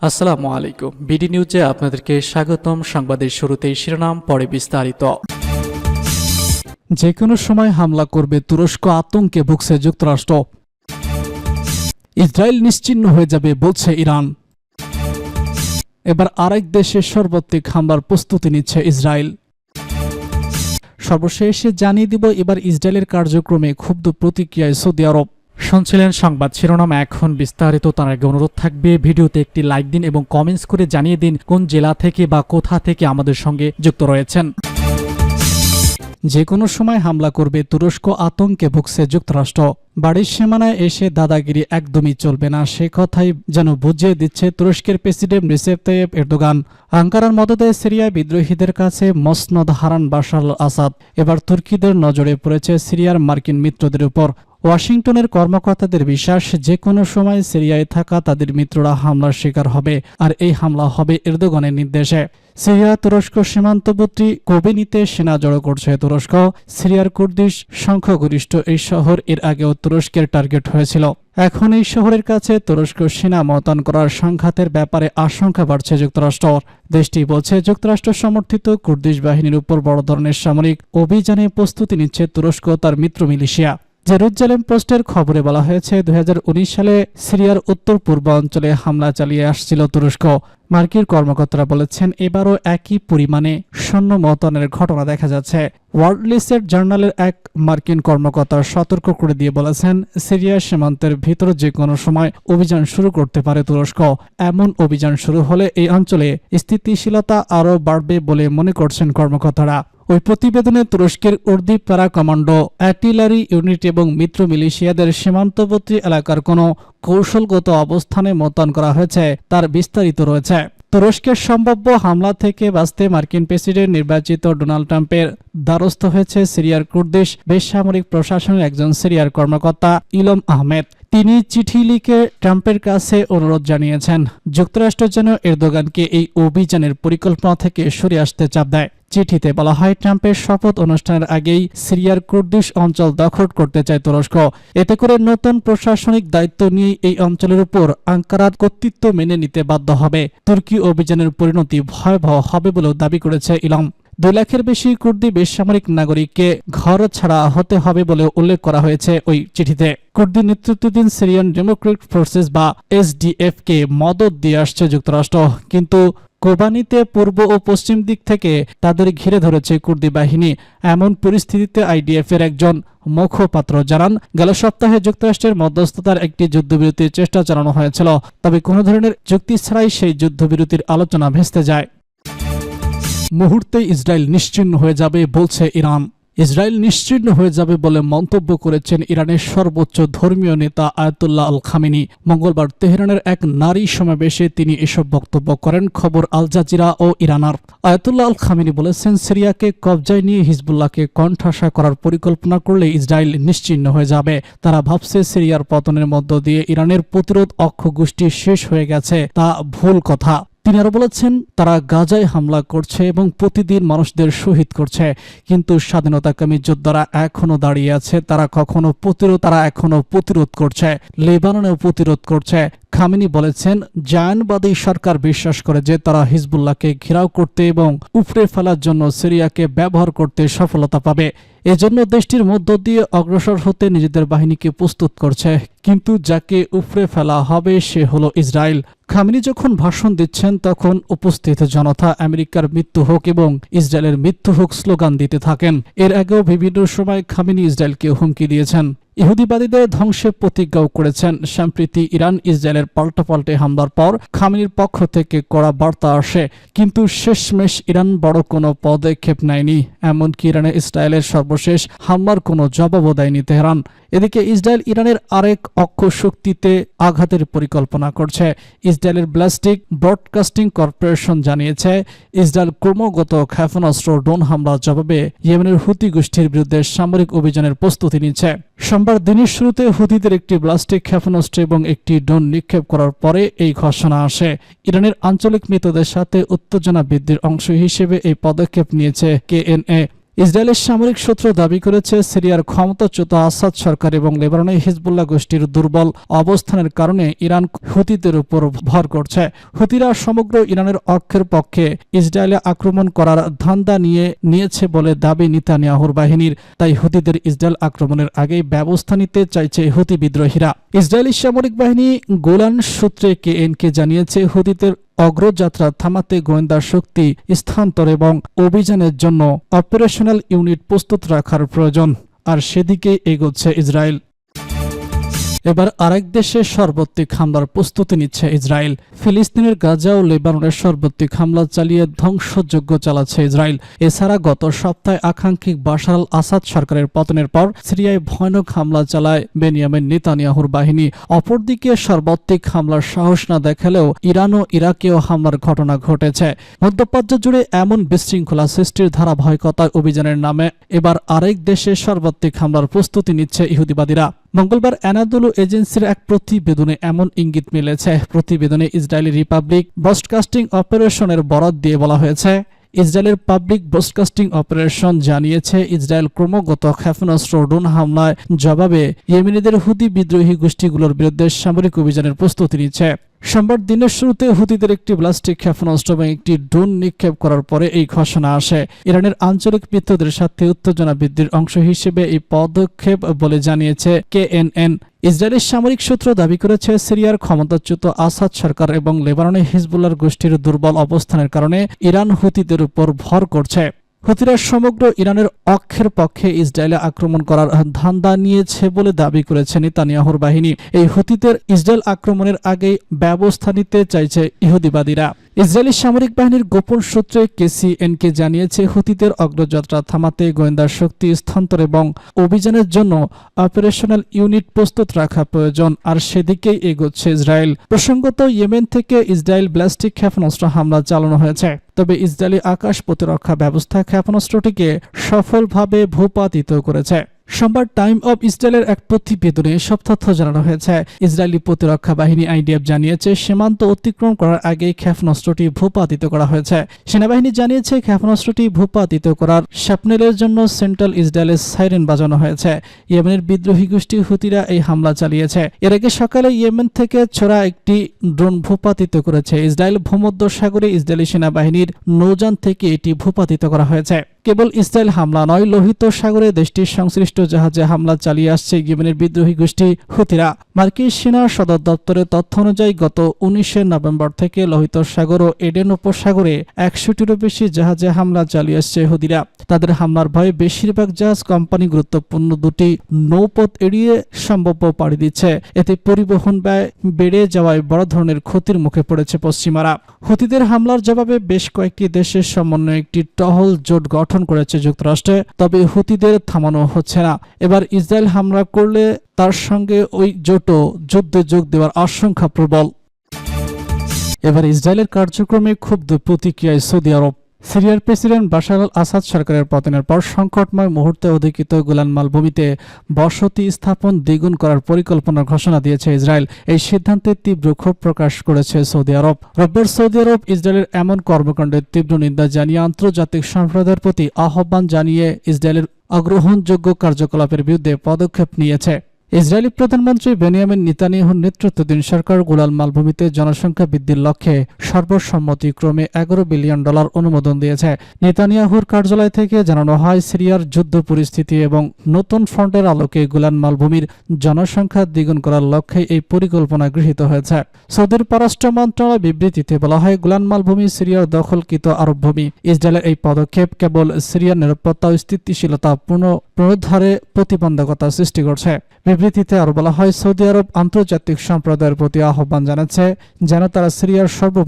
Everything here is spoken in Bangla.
আসসালামু আলাইকুম। বিডি নিউজে আপনাদেরকে স্বাগতম। সংবাদের শুরুতেই শিরোনাম, পরে বিস্তারিত। যে কোনো সময় হামলা করবে তুরস্ক, আতঙ্কে ভুগছে যুক্তরাষ্ট্র। ইসরায়েল নিশ্চিহ্ন হয়ে যাবে বলছে ইরান। এবার আরেক দেশে সর্বাত্মক হামলার প্রস্তুতি নিচ্ছে ইসরায়েল। সর্বশেষে জানিয়ে দিব এবার ইসরায়েলের কার্যক্রমে ক্ষুব্ধ প্রতিক্রিয়ায় সৌদি আরব। শুনছিলেন সংবাদ শিরোনাম, এখন বিস্তারিত। তার আগে অনুরোধ থাকবে ভিডিওতে একটি লাইক দিন এবং কমেন্টস করে জানিয়ে দিন কোন জেলা থেকে বা কোথা থেকে আমাদের সঙ্গে যুক্ত রয়েছেন। যে কোনো সময় হামলা করবে তুরস্ক, আতঙ্কে ভুগছে যুক্তরাষ্ট্র। বাড়ির সীমানায় এসে দাদাগিরি একদমই চলবে না, সে কথাই যেন বুঝিয়ে দিচ্ছে তুরস্কের প্রেসিডেন্ট রিসেপ তাইয়েপ এরদোগান। আঙ্কারার মদদে সিরিয়ায় বিদ্রোহীদের কাছে মসনদ হারান বাশার আল আসাদ। এবার তুর্কিদের নজরে পড়েছে সিরিয়ার মার্কিন মিত্রদের উপর। ওয়াশিংটনের কর্মকর্তাদের বিশ্বাস, যে কোনো সময় সিরিয়ায় থাকা তাদের মিত্ররা হামলার শিকার হবে, আর এই হামলা হবে এরদোগানের নির্দেশে। সিরিয়া তুরস্ক সীমান্তবর্তী কোবেনিতে সেনা জড়ো করছে তুরস্ক। সিরিয়ার কুর্দিশ সংখ্যাগরিষ্ঠ এই শহর এর আগেও তুরস্কের টার্গেট হয়েছিল। এখন এই শহরের কাছে তুরস্ক সেনা মোতায়েন করার সংঘাতের ব্যাপারে আশঙ্কা বাড়ছে যুক্তরাষ্ট্র। দেশটি বলছে যুক্তরাষ্ট্র সমর্থিত কুর্দিশ বাহিনীর উপর বড় ধরনের সামরিক অভিযানে প্রস্তুতি নিচ্ছে তুরস্ক তার মিত্র মিলিশিয়া। জেরুজালেম পোস্টের খবরে বলা হয়েছে 2019 সালে সিরিয়ার উত্তর পূর্ব অঞ্চলে হামলা চালিয়ে আসছিল তুরস্ক। মার্কিন কর্মকর্তারা বলেছেন এবারও একই পরিমাণে সৈন্য মোতায়েনের ঘটনা দেখা যাচ্ছে। ওয়ার্ল্ড লিস্টেড জার্নালের এক মার্কিন কর্মকর্তা সতর্ক করে দিয়ে বলেছেন, সিরিয়া সীমান্তের ভিতর যে কোনো সময় অভিযান শুরু করতে পারে তুরস্ক। এমন অভিযান শুরু হলে এই অঞ্চলে স্থিতিশীলতা আরও বাড়বে বলে মনে করছেন কর্মকর্তারা। ওই প্রতিবেদনে তুরস্কের উর্দি প্যারা কমান্ডো, অ্যার্টিলারি ইউনিট এবং মিত্র মিলিশিয়াদের সীমান্তবর্তী এলাকার কোনো কৌশলগত অবস্থানে মোতায়েন করা হয়েছে তার বিস্তারিত রয়েছে। তুরস্কের সম্ভাব্য হামলা থেকে বাঁচতে মার্কিন প্রেসিডেন্ট নির্বাচিত ডোনাল্ড ট্রাম্পের দ্বারস্থ হয়েছে সিরিয়ার কুর্দিশ বেসামরিক প্রশাসনের একজন সিরিয়ার কর্মকর্তা ইলম আহমেদ। তিনি চিঠি লিখে ট্রাম্পের কাছে অনুরোধ জানিয়েছেন যুক্তরাষ্ট্র যেন এরদোগানকে এই অভিযানের পরিকল্পনা থেকে সরে আসতে চাপ দেয়। চিঠিতে বলা হয়, ট্রাম্পের শপথ অনুষ্ঠানের আগেই সিরিয়ার কুর্দিশ অঞ্চল দখল করতে চায় তুরস্ক। এতে করে নতুন প্রশাসনিক দায়িত্ব নিয়ে এই অঞ্চলের উপর আঙ্কারার কর্তৃত্ব মেনে নিতে বাধ্য হবে। তুর্কি অভিযানের পরিণতি ভয়াবহ হবে বলেও দাবি করেছে ইলম। 2 লাখের বেশি কুর্দি বেসামরিক নাগরিককে ঘর ছাড়া হতে হবে বলে উল্লেখ করা হয়েছে ওই চিঠিতে। কুর্দি নেতৃত্বাধীন সিরিয়ান ডেমোক্রেটিক ফোর্সেস বা এসডিএফ কে মদত দিয়ে আসছে যুক্তরাষ্ট্র, কিন্তু কোবানিতে পূর্ব ও পশ্চিম দিক থেকে তাদের ঘিরে ধরেছে কুর্দি বাহিনী। এমন পরিস্থিতিতে আইডিএফ এর একজন মুখপাত্র জানান, গেল সপ্তাহে যুক্তরাষ্ট্রের মধ্যস্থতার একটি যুদ্ধবিরতির চেষ্টা চালানো হয়েছিল, তবে কোনো ধরনের চুক্তি ছাড়াই সেই যুদ্ধবিরতির আলোচনা ভেস্তে যায়। মুহূর্তে ইসরায়েল নিশ্চিহ্ন হয়ে যাবে বলছে ইরান। ইসরায়েল নিশ্চিহ্ন হয়ে যাবে বলে মন্তব্য করেছেন ইরানের সর্বোচ্চ ধর্মীয় নেতা আয়াতুল্লাহ আল খামেনি। মঙ্গলবার তেহরানের এক নারী সমাবেশে তিনি এসব বক্তব্য করেন। খবর আল জাজিরা ও ইরানার। আয়াতুল্লাহ আল খামেনি বলেছেন, সিরিয়াকে কবজায় নিয়ে হিজবুল্লাহকে কণ্ঠাসা করার পরিকল্পনা করলে ইসরায়েল নিশ্চিহ্ন হয়ে যাবে। তারা ভাবছে সিরিয়ার পতনের মধ্য দিয়ে ইরানের প্রতিরোধ অক্ষ গোষ্ঠী শেষ হয়ে গেছে, তা ভুল কথা। তিনি আরো বলেছেন, তারা গাজায় হামলা করছে এবং প্রতিদিন মানুষদের শহীদ করছে, কিন্তু স্বাধীনতাকামী যোদ্ধারা এখনো দাঁড়িয়ে আছে। তারা এখনো প্রতিরোধ করছে, লেবাননেও প্রতিরোধ করছে। খামেনি বলেছেন, জায়নবাদী সরকার বিশ্বাস করে যে তারা হিজবুল্লাহকে ঘেরাও করতে এবং উপড়ে ফেলার জন্য সিরিয়াকে ব্যবহার করতে সফলতা পাবে। এজন্য দেশটির মধ্য দিয়ে অগ্রসর হতে নিজেদের বাহিনীকে প্রস্তুত করছে, কিন্তু যাকে উপড়ে ফেলা হবে সে হলো ইসরায়েল। খামেনি যখন ভাষণ দিচ্ছেন তখন উপস্থিত জনতা আমেরিকার মৃত্যু হোক এবং ইসরায়েলের মৃত্যু হোক স্লোগান দিতে থাকেন। এর আগেও বিভিন্ন সময় খামেনি ইসরায়েলকে হুমকি দিয়েছেন, ইহুদিবাদীদের ধ্বংসের প্রতিজ্ঞাও করেছেন। সম্প্রতি ইরান ইসরায়েলের পাল্টাপাল্টে হামলার পর খামেনির পক্ষ থেকে কড়া বার্তা আসে, কিন্তু শেষমেশ ইরান বড় কোনো পদক্ষেপ নেয়নি। এমনকি ইরানে ইসরায়েলের সর্বশেষ হামলার কোনো জবাবও দেয়নি তেহরান। এদিকে ইসরায়েল ইরানের আরেক অক্ষ শক্তিতে আঘাতের পরিকল্পনা করছে। ইসরায়েলের ব্যালিস্টিক ব্রডকাস্টিং কর্পোরেশন জানিয়েছে, ইসরায়েল ক্রমাগত ক্ষেপণাস্ত্র ড্রোন হামলার জবাবে ইয়েমেনের হুতি গোষ্ঠীর বিরুদ্ধে সামরিক অভিযানের প্রস্তুতি নিচ্ছে। সোমবার দিনের শুরুতে হুতিদের একটি ব্যালিস্টিক ক্ষেপণাস্ত্র এবং একটি ড্রোন নিক্ষেপ করার পরে এই ঘোষণা আসে। ইরানের আঞ্চলিক মিত্রদের সাথে উত্তেজনা বৃদ্ধির অংশ হিসেবে এই পদক্ষেপ নিয়েছে কেএনএ। ইসরায়েলের সামরিক সূত্র দাবি করেছে সিরিয়ার ক্ষমতাচ্যুত আসাদ সরকার এবং লেবাননে হিজবুল্লাহ গোষ্ঠীর দুর্বল অবস্থানের কারণে ইরান হুতিদের উপর ভর করছে। হুতিরা সমগ্র ইরানের অক্ষের পক্ষে ইসরায়েলে আক্রমণ করার ধান্দা নিয়েছে বলে দাবি নেতানিয়াহুর বাহিনীর। তাই হুতিদের ইসরায়েল আক্রমণের আগেই ব্যবস্থা নিতে চাইছে হুতি বিদ্রোহীরা। ইসরায়েলি সামরিক বাহিনী গোলান সূত্রে কেএনকে জানিয়েছে হুতিদের অগ্রযাত্রা থামাতে গোয়েন্দা শক্তি স্থানান্তর এবং অভিযানের জন্য অপারেশনাল ইউনিট প্রস্তুত রাখার প্রয়োজন, আর সেদিকেই এগোচ্ছে ইসরায়েল। এবার আরেক দেশে সার্বত্রিক হামলার প্রস্তুতি নিচ্ছে ইসরায়েল। ফিলিস্তিনের গাজা ও লেবাননের সার্বত্রিক হামলা চালিয়ে ধ্বংসযজ্ঞ চালাচ্ছে ইসরায়েল। এছাড়া গত সপ্তাহে আকাঙ্ক্ষিক বাশার আল আসাদ সরকারের পতনের পর সিরিয়ায় ভয়ানক হামলা চালায় বেনিয়ামিন নেতানিয়াহুর বাহিনী। অপরদিকে সার্বত্রিক হামলার সাহস না দেখালেও ইরান ও ইরাকেও হামলার ঘটনা ঘটেছে। মধ্যপ্রাচ্য জুড়ে এমন বিশৃঙ্খলা সৃষ্টির ধারাবাহিকতায় অভিযানের নামে এবার আরেক দেশে সার্বত্রিক হামলার প্রস্তুতি নিচ্ছে ইহুদিবাদীরা। মঙ্গলবার অ্যানাদোলু এজেন্সির এক প্রতিবেদনে এমন ইঙ্গিত মিলেছে। প্রতিবেদনে ইসরায়েলি রিপাবলিক ব্রডকাস্টিং অপারেশনের বরাত দিয়ে বলা হয়েছে, ইসরায়েলের পাবলিক ব্রডকাস্টিং অপারেশন জানিয়েছে ইসরায়েল ক্রমাগত ক্ষেপণাস্ত্র ড্রোন হামলায় জবাবে ইয়েমেনিদের হুতি বিদ্রোহী গোষ্ঠীগুলোর বিরুদ্ধে সামরিক অভিযানের প্রস্তুতি নিচ্ছে। সোমবার দিনের শুরুতে হুতিদের একটি ব্যালিস্টিক ক্ষেপণাস্ত্র এবং একটি ড্রোন নিক্ষেপ করার পরে এই ঘোষণা আসে। ইরানের আঞ্চলিক মিত্রদের সাথে উত্তেজনা বৃদ্ধির অংশ হিসেবে এই পদক্ষেপ বলে জানিয়েছে কেএনএন। ইসরায়েলের সামরিক সূত্র দাবি করেছে সিরিয়ার ক্ষমতাচ্যুত আসাদ সরকার এবং লেবাননে হিজবুল্লাহর গোষ্ঠীর দুর্বল অবস্থানের কারণে ইরান হুতিদের উপর ভর করছে। হুতিরা সমগ্র ইরানের অক্ষের পক্ষে ইসরায়েলে আক্রমণ করার ধান্দা নিয়েছে বলে দাবি করেছে নেতানিয়াহুর বাহিনী। এই হুতিদের ইসরায়েল আক্রমণের আগেই ব্যবস্থা নিতে চাইছে ইহুদিবাদীরা। ইসরায়েলি সামরিক বাহিনীর গোপন সূত্রে কেসিএনকে জানিয়েছে হুতিদের অগ্রযাত্রা থামাতে গোয়েন্দা শক্তি স্থানান্তর এবং অভিযানের জন্য অপারেশনাল ইউনিট প্রস্তুত রাখা প্রয়োজন, আর সেদিকেই এগোচ্ছে ইসরায়েল। প্রসঙ্গত, ইয়েমেন থেকে ইসরায়েল ব্যালিস্টিক ক্ষেপণাস্ত্র হামলা চালানো হয়েছে, তবে ইসরায়েলি আকাশ প্রতিরক্ষা ব্যবস্থা ক্ষেপণাস্ত্রটিকে সফলভাবে ভূপাতিত করেছে। সোমবার টাইম অব ইসরায়েলের এক প্রতিবেদনে এসব তথ্য জানানো হয়েছে। ইসরায়েলি প্রতিরক্ষা বাহিনী আইডিএফ জানিয়েছে সীমান্ত অতিক্রম করার আগেই ক্ষেপণাস্ত্রটি ভূপাতিত করা হয়েছে। সেনাবাহিনী জানিয়েছে ক্ষেপণাস্ত্রটি ভূপাতিত করার স্বপ্নেলের জন্য সেন্ট্রাল ইসরায়েলের সাইরেন বাজানো হয়েছে। ইয়েমেনের বিদ্রোহী গোষ্ঠী হুতিরা এই হামলা চালিয়েছে। এর আগে সকালে ইয়েমেন থেকে ছোড়া একটি ড্রোন ভূপাতিত করেছে ইসরায়েল। ভূমধ্য সাগরে ইসরায়েলি সেনাবাহিনীর নৌযান থেকে এটি ভূপাতিত করা হয়েছে। কেবল ইসরায়েল হামলা নয়, লোহিত সাগরে দেশটির সংশ্লিষ্ট জাহাজে হামলা চালিয়ে আসছে ইয়েমেনের বিদ্রোহী গোষ্ঠী হুতিরা। মার্কিন সেনা সদর দপ্তরের তথ্য অনুযায়ী গত 19 নভেম্বর থেকে লোহিত সাগর ও এডেন উপসাগরে 100টিরও বেশি জাহাজে হামলা চালিয়ে আসছে হুতিরা। তাদের হামলার ভয়ে বেশিরভাগ জাহাজ কোম্পানি গুরুত্বপূর্ণ দুটি নৌপথ এড়িয়ে সম্ভাব্য পাড়ি দিচ্ছে। এতে পরিবহন ব্যয় বেড়ে যাওয়ায় বড় ধরনের ক্ষতির মুখে পড়েছে পশ্চিমারা। হুতিদের হামলার জবাবে বেশ কয়েকটি দেশের সমন্বয়ে একটি টহল জোট গঠন করেছে যুক্তরাষ্ট্রে, তবে হুতিদের থামানো হচ্ছে না। এবার ইসরায়েল হামলা করলে তার সঙ্গে ওই জোটও যুদ্ধে যোগ দেওয়ার আশঙ্কা প্রবল। এবার ইসরায়েলের কার্যক্রমে ক্ষুব্ধ প্রতিক্রিয়ায় সৌদি আরব। সিরিয়ার প্রেসিডেন্ট বাশার আল আসাদ সরকারের পতনের পর সংকটময় মুহূর্তে অধিকৃত গোলান মালভূমিতে বসতি স্থাপন দ্বিগুণ করার পরিকল্পনার ঘোষণা দিয়েছে ইসরায়েল। এই সিদ্ধান্তে তীব্র ক্ষোভ প্রকাশ করেছে সৌদি আরব। রোববার সৌদি আরব ইসরায়েলের এমন কর্মকাণ্ডের তীব্র নিন্দা জানিয়ে আন্তর্জাতিক সম্প্রদায়ের প্রতি আহ্বান জানিয়ে ইসরায়েলের অগ্রহণযোগ্য কার্যকলাপের বিরুদ্ধে পদক্ষেপ নিয়েছে। ইসরায়েলি প্রধানমন্ত্রী বেনিয়ামিন নেতানিয়াহুর নেতৃত্বাধীন সরকার গোলান মালভূমিতে জনসংখ্যা বৃদ্ধির লক্ষ্যে সর্বসম্মতিক্রমে $11 বিলিয়ন অনুমোদন দিয়েছে। নেতানিয়াহুর কার্যালয় থেকে জানানো হয়, সিরিয়ার যুদ্ধ পরিস্থিতি এবং নতুন ফ্রন্টের আলোকে গোলান মালভূমির জনসংখ্যা দ্বিগুণ করার লক্ষ্যে এই পরিকল্পনা গৃহীত হয়েছে। সৌদির পররাষ্ট্র মন্ত্রণালয় বিবৃতিতে বলা হয়, গোলান মালভূমি সিরিয়ার দখলকৃত আরব ভূমি। ইসরায়েলের এই পদক্ষেপ কেবল সিরিয়ার নিরাপত্তা ও স্থিতিশীলতা পুনরুদ্ধারে প্রতিবন্ধকতা সৃষ্টি করছে। বিবৃতিতে আরো বলা হয়, সৌদি আরব আন্তর্জাতিক সম্প্রদায়ের প্রতি আহ্বান জানাচ্ছে যেন তারা সিরিয়ার